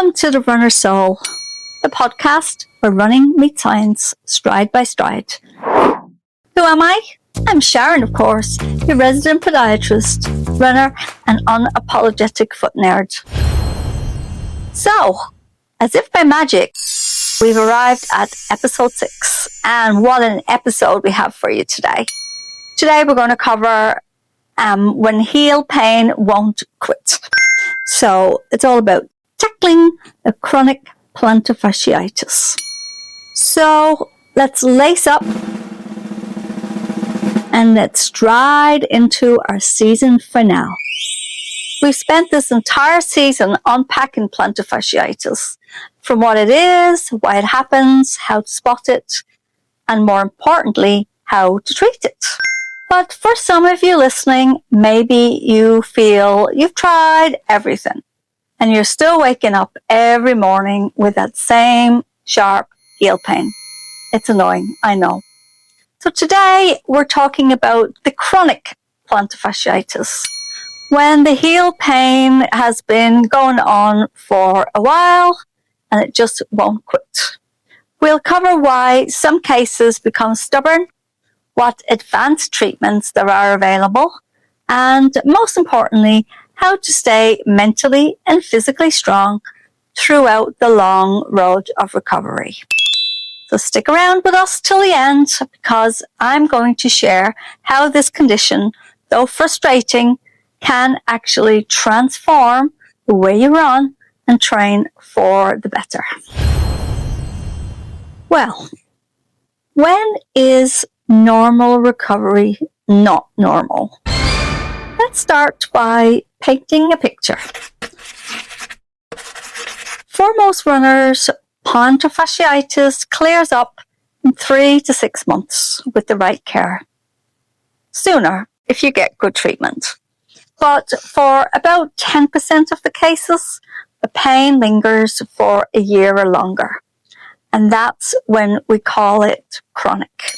Welcome to The Runner Soul, the podcast where running meets science, stride by stride. Who am I? I'm Sharon, of course, your resident podiatrist, runner, and unapologetic foot nerd. So, as if by magic, we've arrived at episode 6, and what an episode we have for you today. Today we're going to cover when heel pain won't quit. So, it's all about tackling the chronic plantar fasciitis. So let's lace up and let's stride into our season finale. We've spent this entire season unpacking plantar fasciitis, from what it is, why it happens, how to spot it, and more importantly, how to treat it. But for some of you listening, maybe you feel you've tried everything, and you're still waking up every morning with that same sharp heel pain. It's annoying, I know. So today we're talking about the chronic plantar fasciitis, when the heel pain has been going on for a while and it just won't quit. We'll cover why some cases become stubborn, what advanced treatments there are available, and most importantly, how to stay mentally and physically strong throughout the long road of recovery. So stick around with us till the end, because I'm going to share how this condition, though frustrating, can actually transform the way you run and train for the better. Well, when is normal recovery not normal? Let's start by painting a picture. For most runners, plantar fasciitis clears up in 3 to 6 months with the right care. Sooner if you get good treatment. But for about 10% of the cases, the pain lingers for a year or longer. And that's when we call it chronic.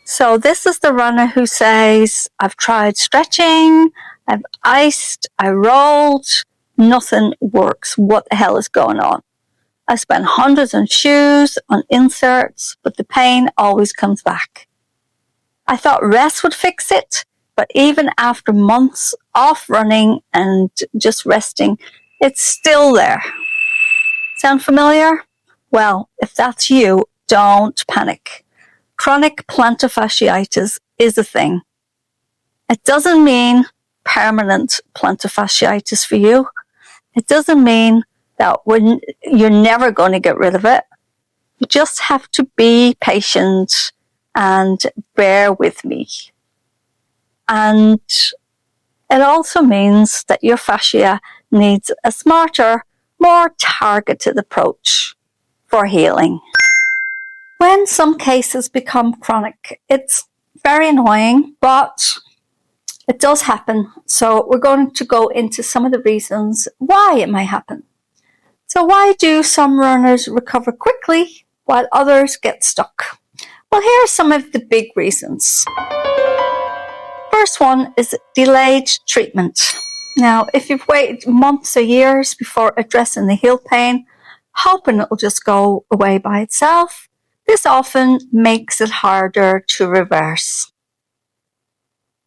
So this is the runner who says, I've tried stretching, I've iced, I rolled, nothing works. What the hell is going on? I spent hundreds on shoes, on inserts, but the pain always comes back. I thought rest would fix it, but even after months off running and just resting, it's still there. Sound familiar? Well, if that's you, don't panic. Chronic plantar fasciitis is a thing. It doesn't mean permanent plantar fasciitis for you. It doesn't mean that you're never going to get rid of it. You just have to be patient and bear with me. And it also means that your fascia needs a smarter, more targeted approach for healing. When some cases become chronic, it's very annoying, but it does happen. So we're going to go into some of the reasons why it might happen. So why do some runners recover quickly while others get stuck? Well, here are some of the big reasons. First one is delayed treatment. Now, if you've waited months or years before addressing the heel pain, hoping it will just go away by itself, this often makes it harder to reverse.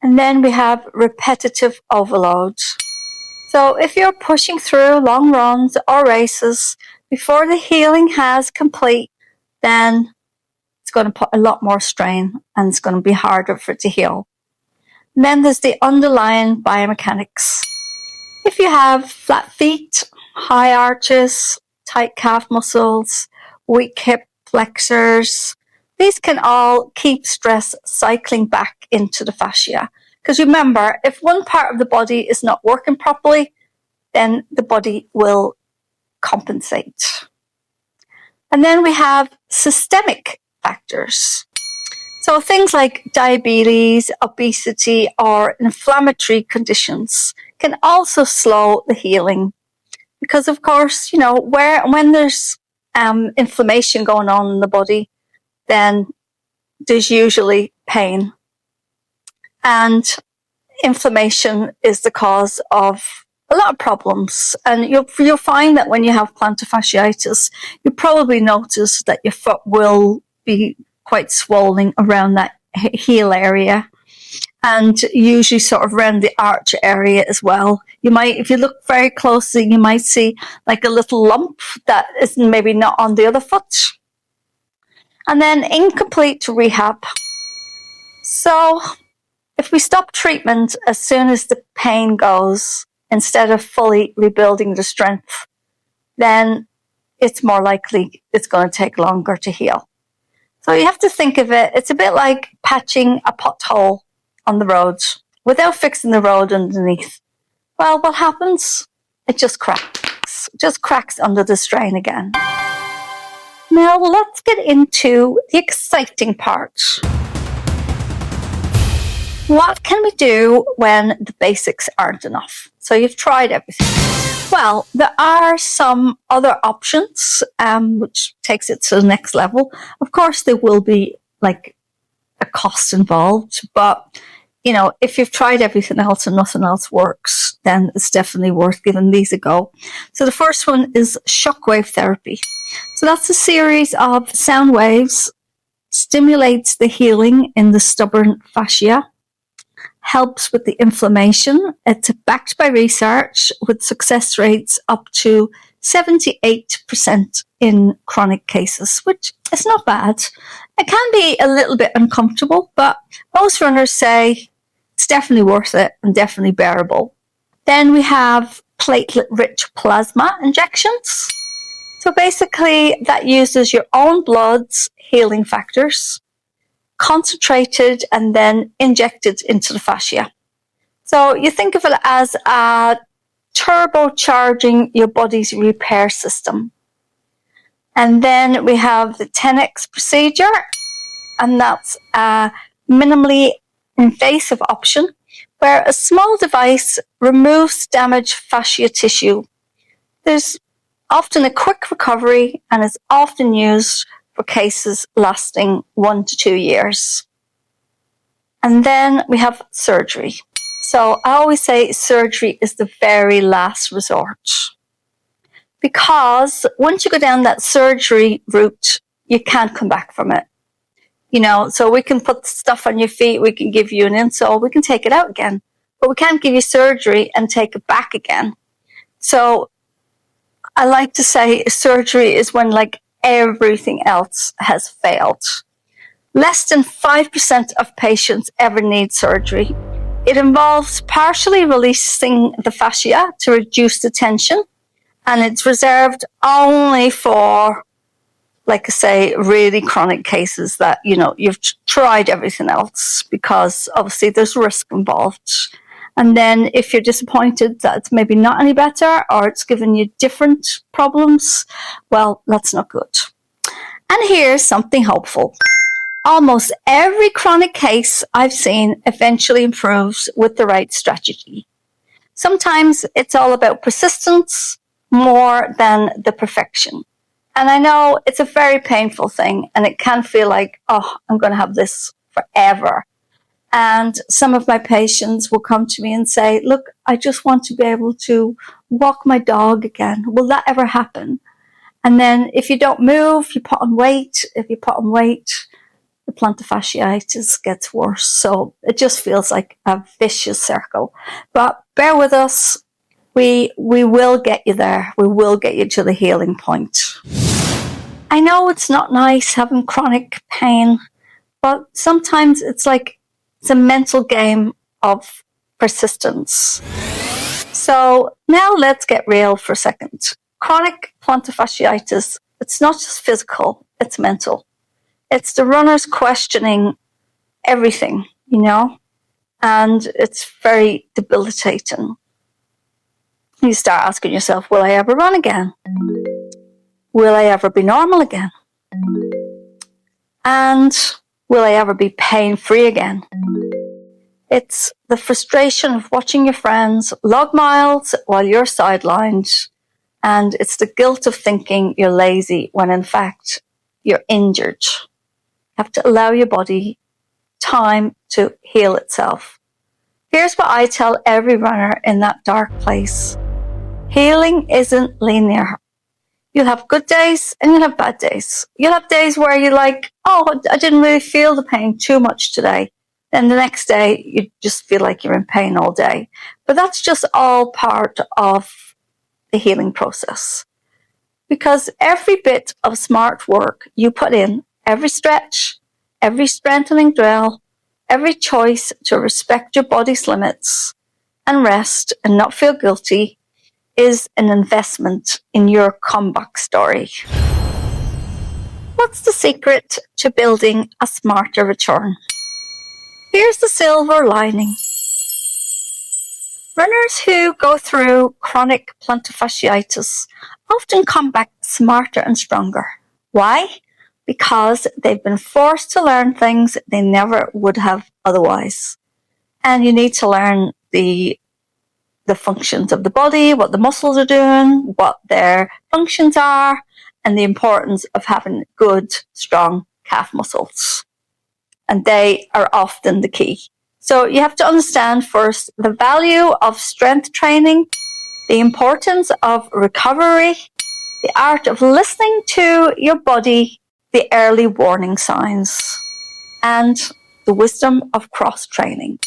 And then we have repetitive overload. So if you're pushing through long runs or races before the healing has complete, then it's going to put a lot more strain and it's going to be harder for it to heal. And then there's the underlying biomechanics. If you have flat feet, high arches, tight calf muscles, weak hip flexors, these can all keep stress cycling back into the fascia. Because remember, if one part of the body is not working properly, then the body will compensate. And then we have systemic factors. So things like diabetes, obesity, or inflammatory conditions can also slow the healing. Because of course, when there's inflammation going on in the body, then there's usually pain. And inflammation is the cause of a lot of problems. And you'll find that when you have plantar fasciitis, you probably notice that your foot will be quite swollen around that heel area, and usually sort of around the arch area as well. You might, if you look very closely, you might see like a little lump that is maybe not on the other foot. And then incomplete rehab. So if we stop treatment as soon as the pain goes, instead of fully rebuilding the strength, then it's more likely it's going to take longer to heal. So you have to think of it, it's a bit like patching a pothole on the road without fixing the road underneath. Well, what happens? It just cracks under the strain again. Now let's get into the exciting part. What can we do when the basics aren't enough? So you've tried everything. Well, there are some other options, which takes it to the next level. Of course, there will be like a cost involved, but you know, if you've tried everything else and nothing else works, then it's definitely worth giving these a go. So the first one is shockwave therapy. So that's a series of sound waves, stimulates the healing in the stubborn fascia, helps with the inflammation. It's backed by research with success rates up to 78% in chronic cases, which is not bad. It can be a little bit uncomfortable, but most runners say it's definitely worth it and definitely bearable. Then we have platelet-rich plasma injections. So basically that uses your own blood's healing factors, concentrated and then injected into the fascia. So you think of it as turbocharging your body's repair system. And then we have the 10x procedure, and that's a minimally invasive option where a small device removes damaged fascia tissue. There's often a quick recovery and is often used for cases lasting 1 to 2 years. And then we have surgery. So I always say surgery is the very last resort, because once you go down that surgery route, you can't come back from it. You know, so we can put stuff on your feet, we can give you an insole, we can take it out again, but we can't give you surgery and take it back again. So I like to say surgery is when like everything else has failed. Less than 5% of patients ever need surgery. It involves partially releasing the fascia to reduce the tension, and it's reserved only for, like I say, really chronic cases that, you know, you've tried everything else, because obviously there's risk involved. And then if you're disappointed that it's maybe not any better or it's given you different problems, well, that's not good. And here's something hopeful. Almost every chronic case I've seen eventually improves with the right strategy. Sometimes it's all about persistence more than the perfection. And I know it's a very painful thing, and it can feel like, oh, I'm going to have this forever. And some of my patients will come to me and say, look, I just want to be able to walk my dog again. Will that ever happen? And then if you don't move, you put on weight. If you put on weight, the plantar fasciitis gets worse. So it just feels like a vicious circle. But bear with us. We will get you there. We will get you to the healing point. I know it's not nice having chronic pain, but sometimes it's a mental game of persistence. So now let's get real for a second. Chronic plantar fasciitis, it's not just physical, it's mental. It's the runners questioning everything, you know, and it's very debilitating. You start asking yourself, will I ever run again? Will I ever be normal again? And will I ever be pain-free again? It's the frustration of watching your friends log miles while you're sidelined, and it's the guilt of thinking you're lazy when in fact you're injured. You have to allow your body time to heal itself. Here's what I tell every runner in that dark place. Healing isn't linear. You'll have good days and you'll have bad days. You'll have days where you're like, oh, I didn't really feel the pain too much today. Then the next day, you just feel like you're in pain all day. But that's just all part of the healing process. Because every bit of smart work you put in, every stretch, every strengthening drill, every choice to respect your body's limits and rest and not feel guilty is an investment in your comeback story. What's the secret to building a smarter return? Here's the silver lining. Runners who go through chronic plantar fasciitis often come back smarter and stronger. Why? Because they've been forced to learn things they never would have otherwise. And you need to learn the functions of the body, what the muscles are doing, what their functions are, and the importance of having good, strong calf muscles. And they are often the key. So you have to understand first the value of strength training, the importance of recovery, the art of listening to your body, the early warning signs, and the wisdom of cross-training.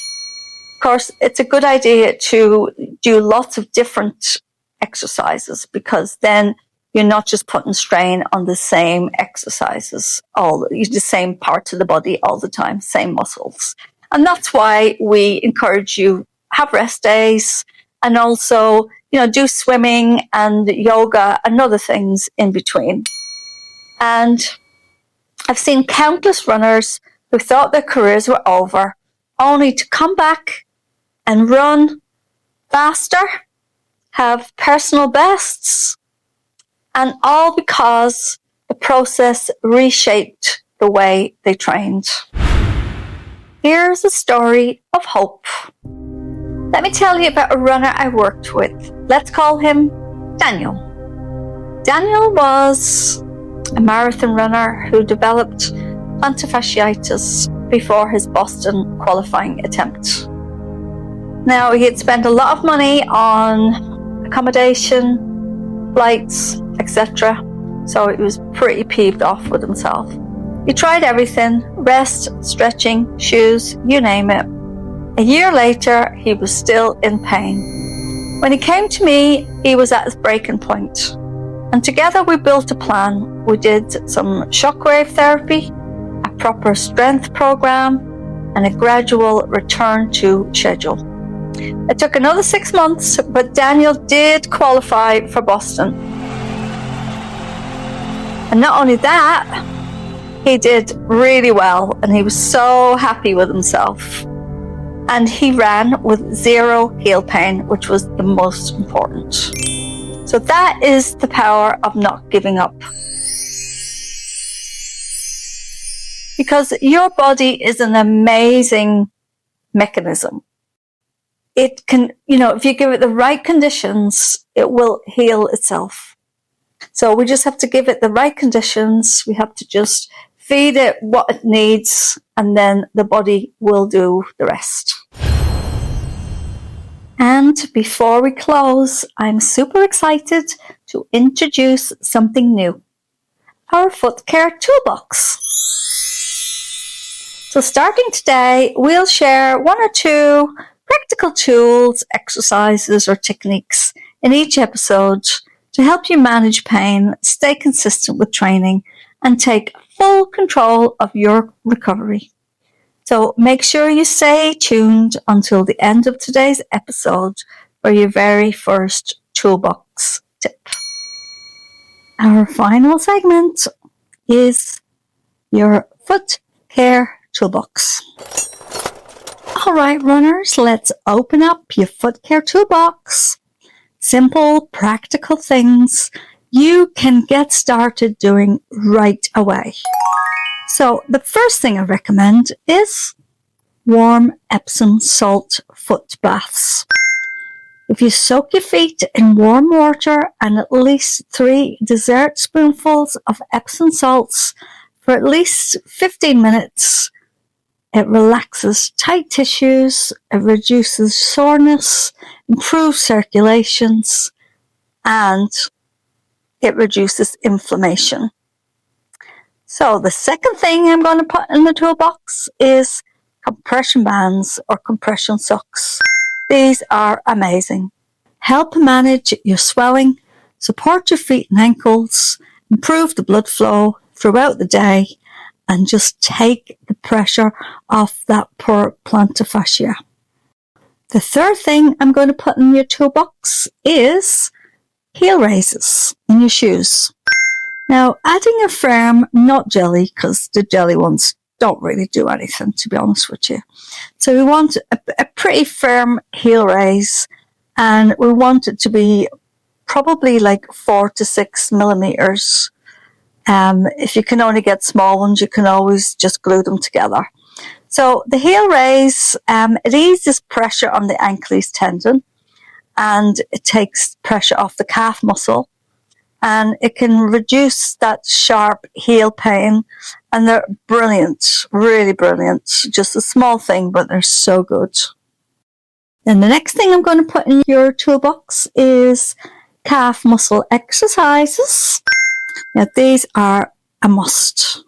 Of course, it's a good idea to do lots of different exercises because then you're not just putting strain on the same exercises, the same parts of the body all the time, same muscles. And that's why we encourage you have rest days and also, do swimming and yoga and other things in between. And I've seen countless runners who thought their careers were over, only to come back and run faster, have personal bests, and all because the process reshaped the way they trained. Here's a story of hope. Let me tell you about a runner I worked with. Let's call him Daniel. Daniel was a marathon runner who developed plantar fasciitis before his Boston qualifying attempt. Now, he had spent a lot of money on accommodation, flights, etc. So he was pretty peeved off with himself. He tried everything, rest, stretching, shoes, you name it. A year later, he was still in pain. When he came to me, he was at his breaking point. And together we built a plan. We did some shockwave therapy, a proper strength program, and a gradual return to schedule. It took another 6 months, but Daniel did qualify for Boston. And not only that, he did really well, and he was so happy with himself. And he ran with 0 heel pain, which was the most important. So that is the power of not giving up. Because your body is an amazing mechanism. It can, if you give it the right conditions, it will heal itself. So we just have to give it the right conditions. We have to just feed it what it needs, and then the body will do the rest. And before we close, I'm super excited to introduce something new. Our Foot Care Toolbox. So starting today, we'll share 1 or 2 practical tools, exercises, or techniques in each episode to help you manage pain, stay consistent with training, and take full control of your recovery. So make sure you stay tuned until the end of today's episode for your very first toolbox tip. Our final segment is your Foot Care Toolbox. All right, runners, let's open up your Foot Care Toolbox. Simple, practical things you can get started doing right away. So the first thing I recommend is warm Epsom salt foot baths. If you soak your feet in warm water and at least 3 dessert spoonfuls of Epsom salts for at least 15 minutes, It relaxes tight tissues, it reduces soreness, improves circulations, and it reduces inflammation. So the second thing I'm going to put in the toolbox is compression bands or compression socks. These are amazing. Help manage your swelling, support your feet and ankles, improve the blood flow throughout the day, and just take the pressure off that poor plantar fascia. The third thing I'm going to put in your toolbox is heel raises in your shoes. Now, adding a firm, not jelly, because the jelly ones don't really do anything, to be honest with you. So we want a pretty firm heel raise, and we want it to be probably like 4 to 6 millimeters. If you can only get small ones, you can always just glue them together. So the heel raise, it eases pressure on the Achilles tendon, and it takes pressure off the calf muscle, and it can reduce that sharp heel pain, and they're brilliant, really brilliant. Just a small thing, but they're so good. Then the next thing I'm going to put in your toolbox is calf muscle exercises. Now these are a must.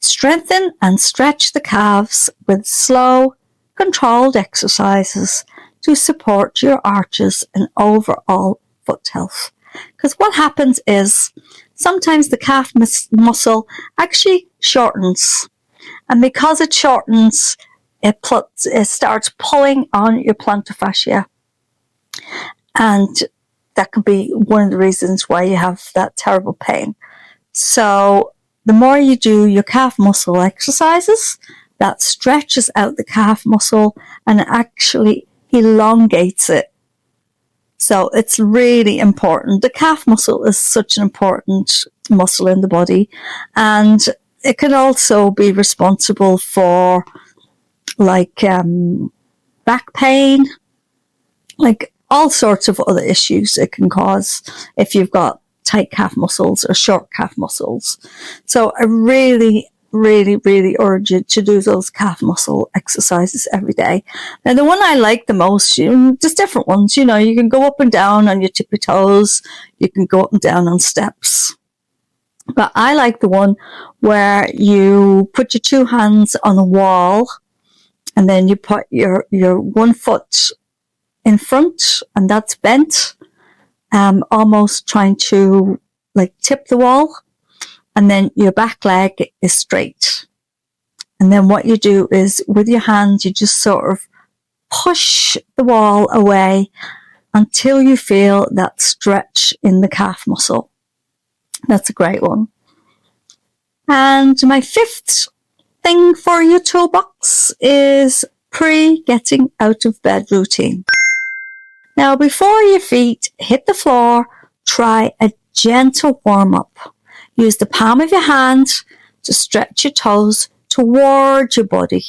Strengthen and stretch the calves with slow, controlled exercises to support your arches and overall foot health. Because what happens is sometimes the calf muscle actually shortens, and because it shortens, it starts pulling on your plantar fascia, and that could be one of the reasons why you have that terrible pain. So the more you do your calf muscle exercises, that stretches out the calf muscle and actually elongates it. So it's really important. The calf muscle is such an important muscle in the body, and it can also be responsible for like back pain, like all sorts of other issues it can cause if you've got tight calf muscles or short calf muscles. So I really urge you to do those calf muscle exercises every day. Now the one I like the most, there's different ones, you can go up and down on your tippy toes, you can go up and down on steps. But I like the one where you put your two hands on a wall, and then you put your one foot in front, and that's bent, almost trying to like tip the wall. And then your back leg is straight. And then what you do is with your hands, you just sort of push the wall away until you feel that stretch in the calf muscle. That's a great one. And my fifth thing for your toolbox is pre-getting out of bed routine. Now, before your feet hit the floor, try a gentle warm-up. Use the palm of your hand to stretch your toes toward your body,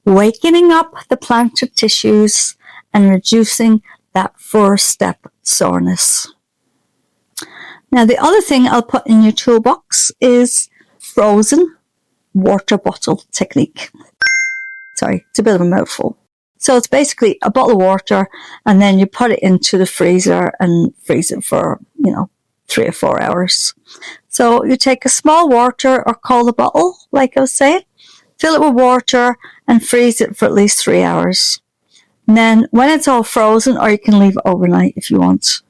wakening up the plantar tissues and reducing that first step soreness. Now, the other thing I'll put in your toolbox is frozen water bottle technique. Sorry, it's a bit of a mouthful. So it's basically a bottle of water, and then you put it into the freezer and freeze it for, 3 or 4 hours. So you take a small water or cola bottle, like I was saying, fill it with water and freeze it for at least 3 hours. And then when it's all frozen, or you can leave it overnight if you want.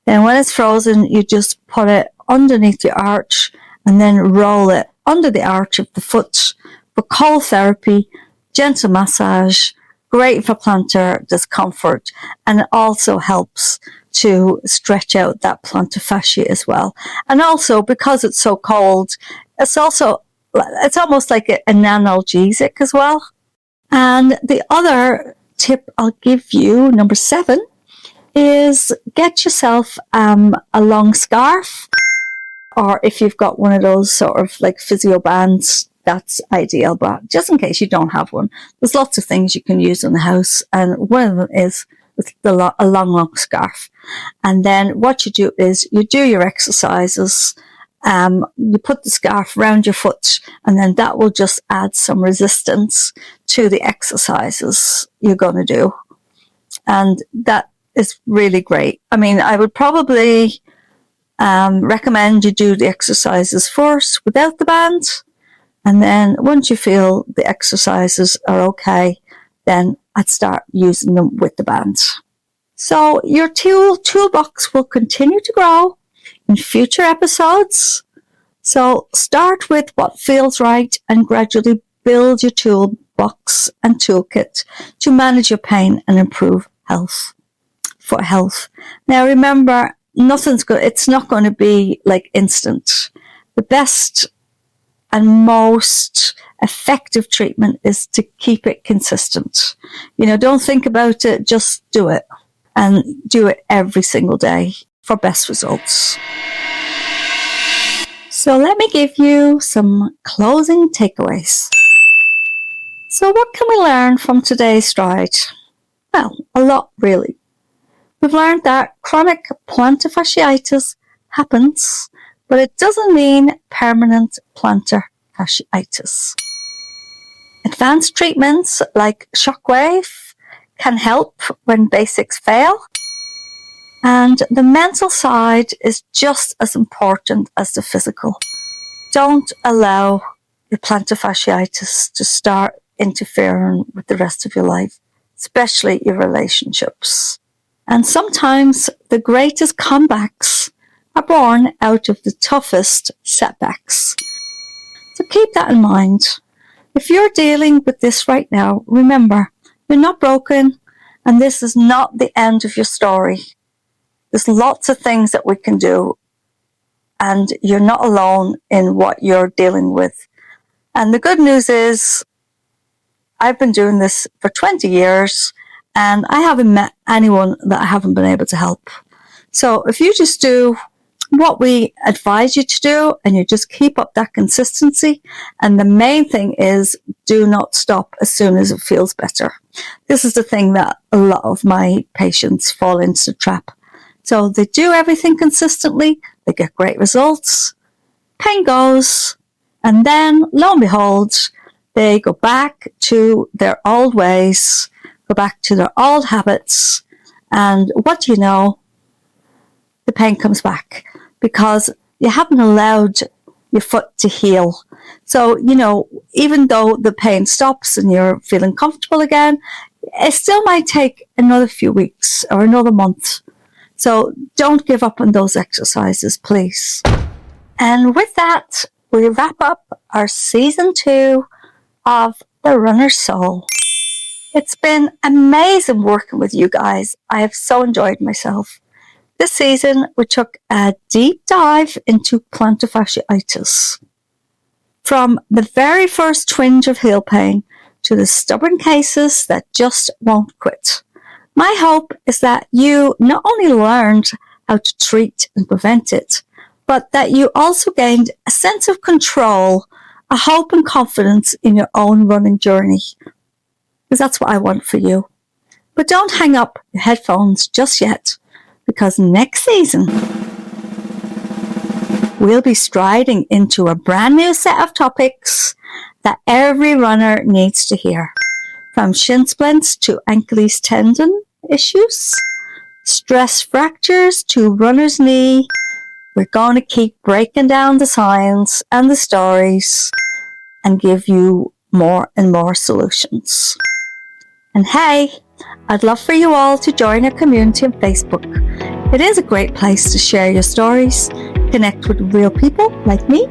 Then when it's frozen, you just put it underneath the arch and then roll it under the arch of the foot for cold therapy, gentle massage, great for plantar discomfort, and it also helps to stretch out that plantar fascia as well. And also, because it's so cold, it's almost like an analgesic as well. And the other tip I'll give you, number 7, is get yourself a long scarf, or if you've got one of those sort of like physio bands, that's ideal. But just in case you don't have one, there's lots of things you can use in the house, and one of them is a long scarf. And then what you do is you do your exercises, You put the scarf around your foot, and then that will just add some resistance to the exercises you're going to do. And that is really great. I mean, I would probably recommend you do the exercises first without the band. And then once you feel the exercises are okay, then I'd start using them with the band. So your toolbox will continue to grow in future episodes. So start with what feels right and gradually build your toolbox and toolkit to manage your pain and improve foot health. Now remember, it's not going to be like instant. The best and most effective treatment is to keep it consistent. Don't think about it, just do it. And do it every single day for best results. So let me give you some closing takeaways. So what can we learn from today's stride? Well, a lot really. We've learned that chronic plantar fasciitis happens, but it doesn't mean permanent plantar fasciitis. Advanced treatments like shockwave can help when basics fail. And the mental side is just as important as the physical. Don't allow your plantar fasciitis to start interfering with the rest of your life, especially your relationships. And sometimes the greatest comebacks are born out of the toughest setbacks. So keep that in mind. If you're dealing with this right now, remember, you're not broken, and this is not the end of your story. There's lots of things that we can do, and you're not alone in what you're dealing with. And the good news is, I've been doing this for 20 years, and I haven't met anyone that I haven't been able to help. So if you just do what we advise you to do, and you just keep up that consistency, and the main thing is do not stop as soon as it feels better. This is the thing that a lot of my patients fall into the trap. So they do everything consistently, they get great results, pain goes, and then lo and behold, they go back to their old ways, go back to their old habits, and what do you know? The pain comes back because you haven't allowed your foot to heal. So, even though the pain stops and you're feeling comfortable again, it still might take another few weeks or another month. So don't give up on those exercises, please. And with that, we wrap up our season 2 of The Runner's Soul. It's been amazing working with you guys. I have so enjoyed myself. This season, we took a deep dive into plantar fasciitis. From the very first twinge of heel pain to the stubborn cases that just won't quit. My hope is that you not only learned how to treat and prevent it, but that you also gained a sense of control, a hope and confidence in your own running journey. Because that's what I want for you. But don't hang up your headphones just yet, because next season, we'll be striding into a brand new set of topics that every runner needs to hear. From shin splints to Achilles tendon issues, stress fractures to runner's knee, we're going to keep breaking down the science and the stories and give you more and more solutions. And hey, I'd love for you all to join our community on Facebook. It is a great place to share your stories, connect with real people like me,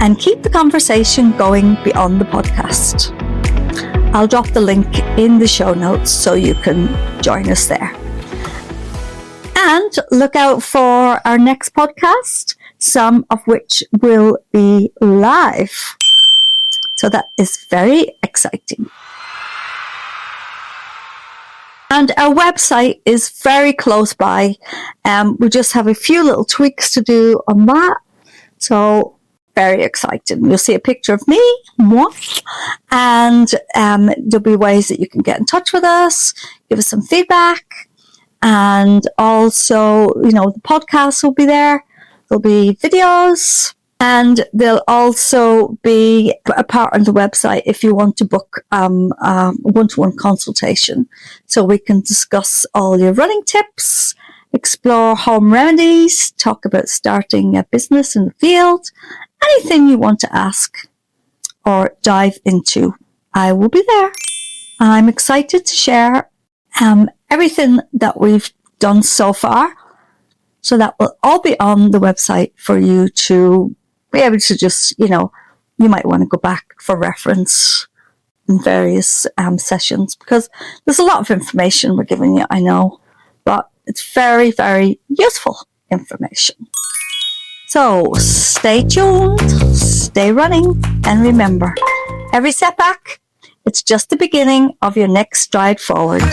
and keep the conversation going beyond the podcast. I'll drop the link in the show notes so you can join us there. And look out for our next podcast, some of which will be live. So that is very exciting. And our website is very close by. We just have a few little tweaks to do on that. So very exciting. You'll see a picture of me, moi, and there'll be ways that you can get in touch with us, give us some feedback. And also, the podcast will be there. There'll be videos And there'll also be a part on the website if you want to book a one-to-one consultation. So we can discuss all your running tips, explore home remedies, talk about starting a business in the field, anything you want to ask or dive into. I will be there. I'm excited to share everything that we've done so far. So that will all be on the website for you to be able to just, you might want to go back for reference in various sessions, because there's a lot of information we're giving you, I know, but it's very, very useful information. So stay tuned, stay running, and remember, every setback, it's just the beginning of your next stride forward.